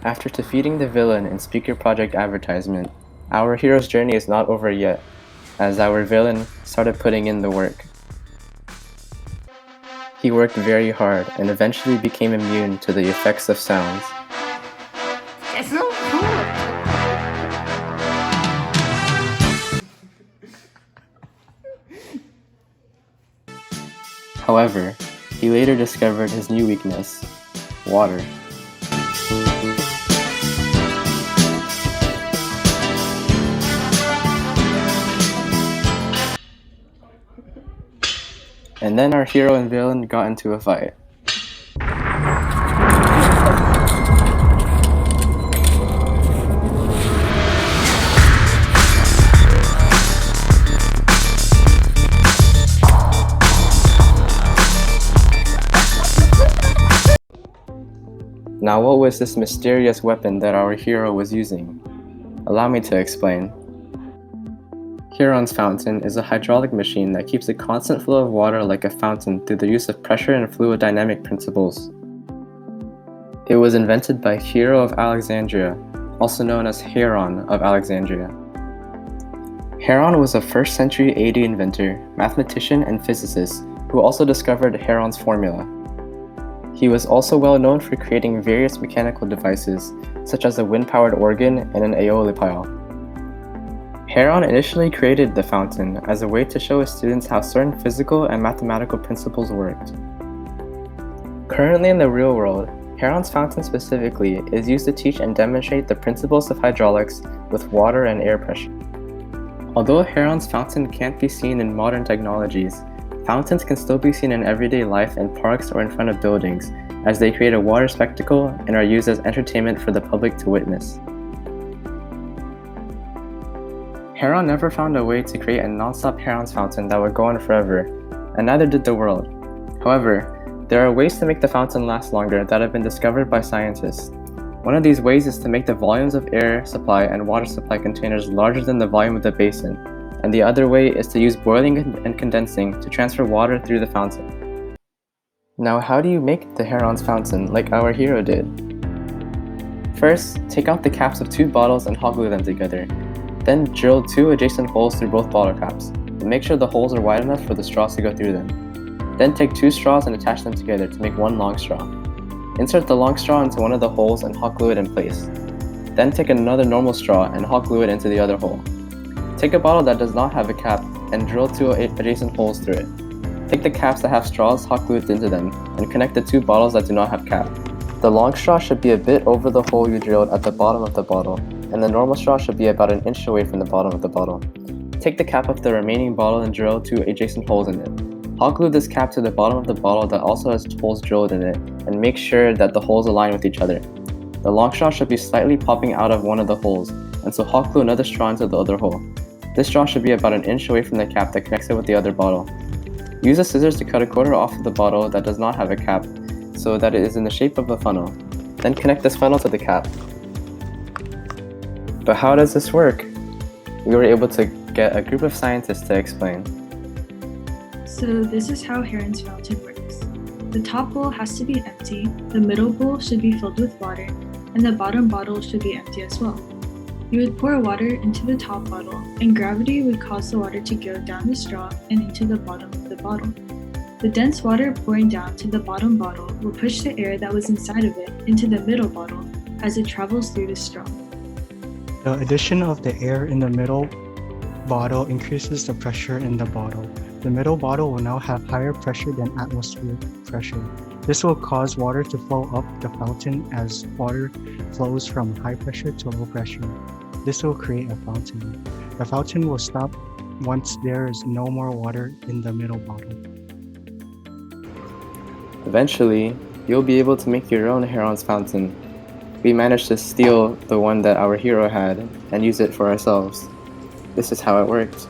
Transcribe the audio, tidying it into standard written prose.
After defeating the villain in Speaker Project advertisement, our hero's journey is not over yet, as our villain started putting in the work. He worked very hard and eventually became immune to the effects of sounds. It's so cool. However, he later discovered his new weakness: water. And then our hero and villain got into a fight. Now, what was this mysterious weapon that our hero was using? Allow me to explain. Herons Fountain is a hydraulic machine that keeps a constant flow of water like a fountain through the use of pressure and fluid dynamic principles. It was invented by Hero of Alexandria, also known as Heron of Alexandria. Heron was a 1st century AD inventor, mathematician, and physicist who also discovered Heron's formula. He was also well known for creating various mechanical devices, such as a wind-powered organ and an aeolipile. Heron initially created the fountain as a way to show his students how certain physical and mathematical principles worked. Currently in the real world, Herons Fountain specifically is used to teach and demonstrate the principles of hydraulics with water and air pressure. Although Herons Fountain can't be seen in modern technologies, fountains can still be seen in everyday life in parks or in front of buildings, as they create a water spectacle and are used as entertainment for the public to witness. Heron never found a way to create a non-stop Herons Fountain that would go on forever, and neither did the world. However, there are ways to make the fountain last longer that have been discovered by scientists. One of these ways is to make the volumes of air supply and water supply containers larger than the volume of the basin, and the other way is to use boiling and condensing to transfer water through the fountain. Now, how do you make the Herons Fountain like our hero did? First, take out the caps of 2 bottles and hot glue them together. Then drill 2 adjacent holes through both bottle caps, but make sure the holes are wide enough for the straws to go through them. Then take 2 straws and attach them together to make 1 long straw. Insert the long straw into one of the holes and hot glue it in place. Then take another normal straw and hot glue it into the other hole. Take a bottle that does not have a cap and drill 2 adjacent holes through it. Take the caps that have straws hot glued into them and connect the 2 bottles that do not have cap. The long straw should be a bit over the hole you drilled at the bottom of the bottle, and the normal straw should be about an inch away from the bottom of the bottle. Take the cap of the remaining bottle and drill 2 adjacent holes in it. Hot glue this cap to the bottom of the bottle that also has holes drilled in it, and make sure that the holes align with each other. The long straw should be slightly popping out of one of the holes, and so hot glue another straw into the other hole. This straw should be about an inch away from the cap that connects it with the other bottle. Use the scissors to cut a quarter off of the bottle that does not have a cap, so that it is in the shape of a funnel. Then connect this funnel to the cap. But how does this work? We were able to get a group of scientists to explain. So this is how Herons Fountain works. The top bowl has to be empty, the middle bowl should be filled with water, and the bottom bottle should be empty as well. You would pour water into the top bottle, and gravity would cause the water to go down the straw and into the bottom of the bottle. The dense water pouring down to the bottom bottle will push the air that was inside of it into the middle bottle as it travels through the straw. The addition of the air in the middle bottle increases the pressure in the bottle. The middle bottle will now have higher pressure than atmospheric pressure. This will cause water to flow up the fountain as water flows from high pressure to low pressure. This will create a fountain. The fountain will stop once there is no more water in the middle bottle. Eventually, you'll be able to make your own Herons Fountain. We managed to steal the one that our hero had and use it for ourselves. This is how it worked.